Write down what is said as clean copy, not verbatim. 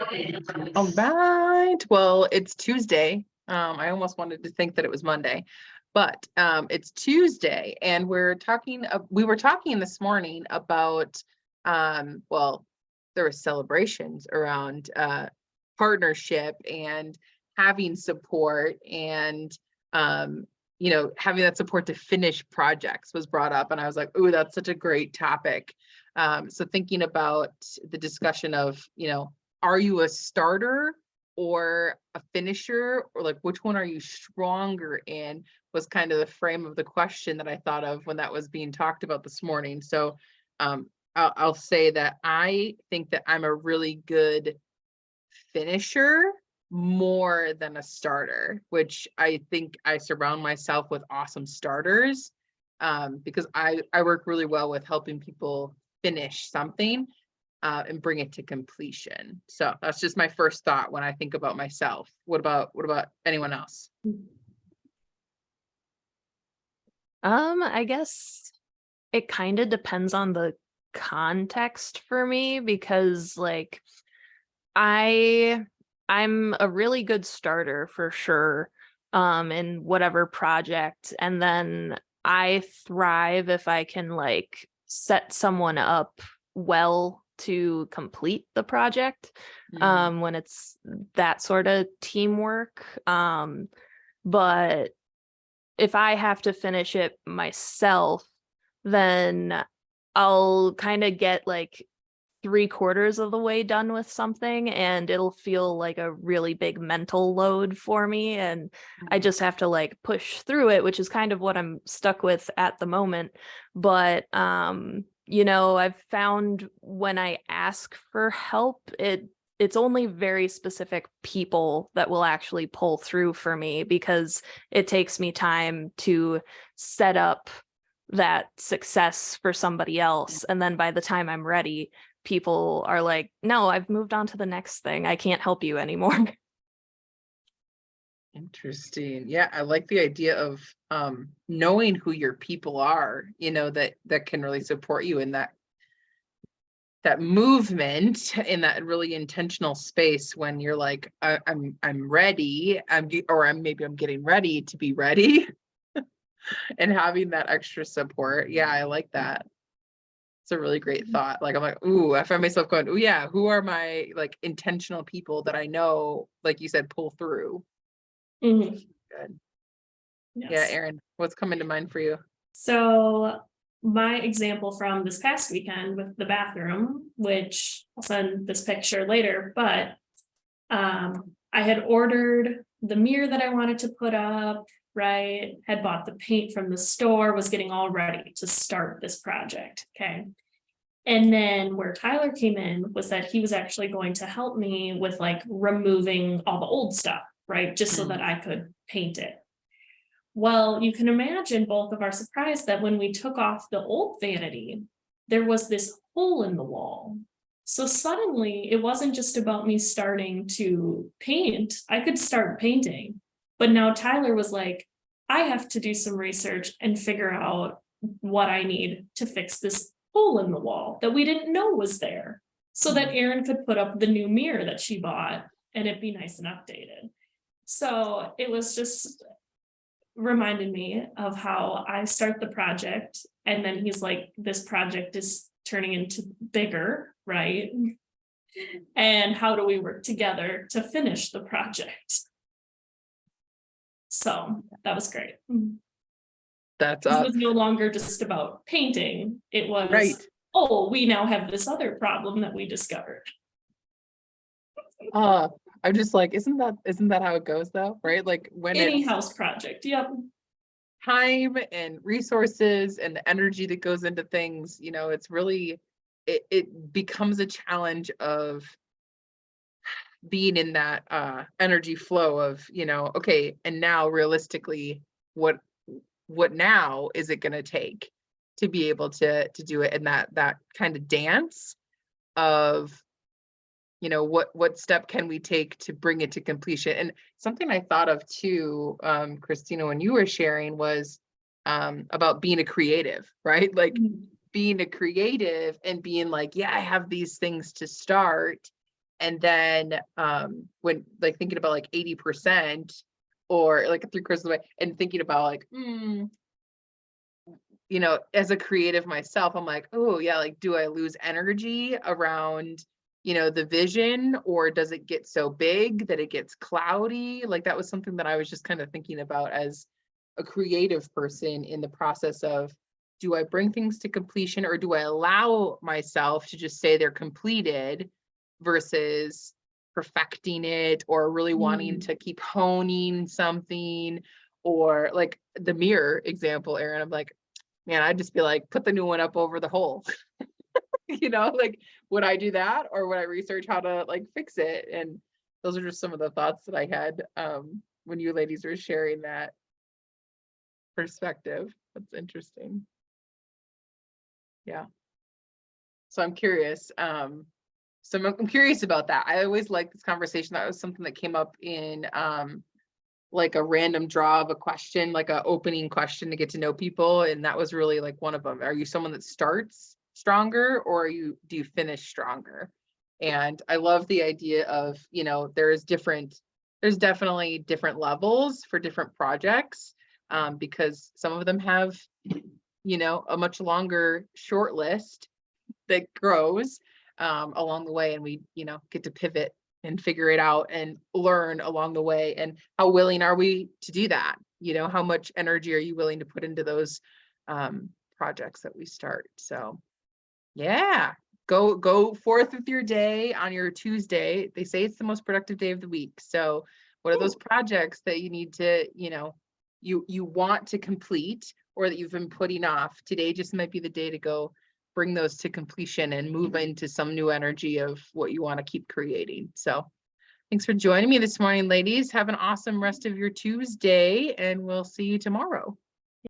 All right. Well, it's Tuesday. I almost wanted to think that it was Monday, but it's Tuesday, and we were talking this morning about well, there were celebrations around partnership and having support and having that support to finish projects was brought up, and I was like, "Ooh, that's such a great topic." So thinking about the discussion of, are you a starter or a finisher, or like which one are you stronger in, was kind of the frame of the question that I thought of when that was being talked about this morning. So I'll say that I think that I'm a really good finisher more than a starter, which I think I surround myself with awesome starters, because I work really well with helping people finish something and bring it to completion. So that's just my first thought when I think about myself. What about anyone else? I guess it kind of depends on the context for me because I I'm a really good starter for sure in whatever project, and then I thrive if I can set someone up well to complete the project Mm, when it's that sort of teamwork. But if I have to finish it myself, then I'll kind of get three-quarters of the way done with something, and it'll feel like a really big mental load for me. And I mm, just have to push through it, which is kind of what I'm stuck with at the moment. But I've found when I ask for help, it's only very specific people that will actually pull through for me because it takes me time to set up that success for somebody else. And then by the time I'm ready, people are like, no, I've moved on to the next thing. I can't help you anymore. interesting. Yeah, I like the idea of knowing who your people are, that can really support you in that movement, in that really intentional space when you're like, I'm ready, I'm getting ready to be ready. And having that extra support. Yeah, I like that. It's a really great thought. Like I'm like, ooh, I find myself going, oh yeah, who are my like intentional people that I know, like you said, pull through. Mhm. Good. Yeah, Yes. Erin, what's coming to mind for you? So my example from this past weekend with the bathroom, which I'll send this picture later, but I had ordered the mirror that I wanted to put up, right? Had bought the paint from the store, was getting all ready to start this project. Okay. And then where Tyler came in was that he was actually going to help me with removing all the old stuff, right? Just so Mm, that I could paint it. Well, you can imagine both of our surprise that when we took off the old vanity, there was this hole in the wall. So suddenly it wasn't just about me starting to paint. I could start painting, but now Tyler was like, I have to do some research and figure out what I need to fix this hole in the wall that we didn't know was there so that mm. Erin could put up the new mirror that she bought and it'd be nice and updated. So it was just reminded me of how I start the project and then he's like, this project is turning into bigger, right? And how do we work together to finish the project? So that was great. That's It was no longer just about painting. It right. was, oh, we now have this other problem that we discovered. Uh, I'm just like, isn't that how it goes though? Right? Like when Any it's house project. Yep. time and resources and the energy that goes into things, it's really, it becomes a challenge of being in that energy flow of, okay, and now realistically, what now is it going to take to be able to do it, and that kind of dance of, what step can we take to bring it to completion. And something I thought of too, Christina, when you were sharing, was about being a creative, right? Like being a creative and being like, yeah, I have these things to start, And then when like thinking about like 80% or like 3/4 of the way, and thinking about like, you know, as a creative myself, I'm like, oh yeah, like, do I lose energy around, you know, the vision, or does it get so big that it gets cloudy? Like that was something that I was just kind of thinking about as a creative person in the process of, do I bring things to completion, or do I allow myself to just say they're completed versus perfecting it, or really wanting to keep honing something? Or like the mirror example, Erin, I'm like, man, I'd just be like, put the new one up over the hole. You know, like, would I do that, or would I research how to like fix it? And those are just some of the thoughts that I had when you ladies were sharing that perspective. That's interesting. Yeah. So I'm curious. So I'm curious about that. I always like this conversation. That was something that came up in like a random draw of a question, like a opening question to get to know people. And that was really like one of them. Are you someone that starts stronger, or do you finish stronger? And I love the idea of, you know, there's definitely different levels for different projects, because some of them have, you know, a much longer short list that grows along the way, and we, you know, get to pivot and figure it out and learn along the way. And how willing are we to do that? You know, how much energy are you willing to put into those projects that we start? So yeah, go forth with your day on your Tuesday. They say it's the most productive day of the week. So what are those projects that you need to, you know, you want to complete, or that you've been putting off? Today just might be the day to go bring those to completion and move into some new energy of what you want to keep creating. So thanks for joining me this morning, ladies. Have an awesome rest of your Tuesday, and we'll see you tomorrow.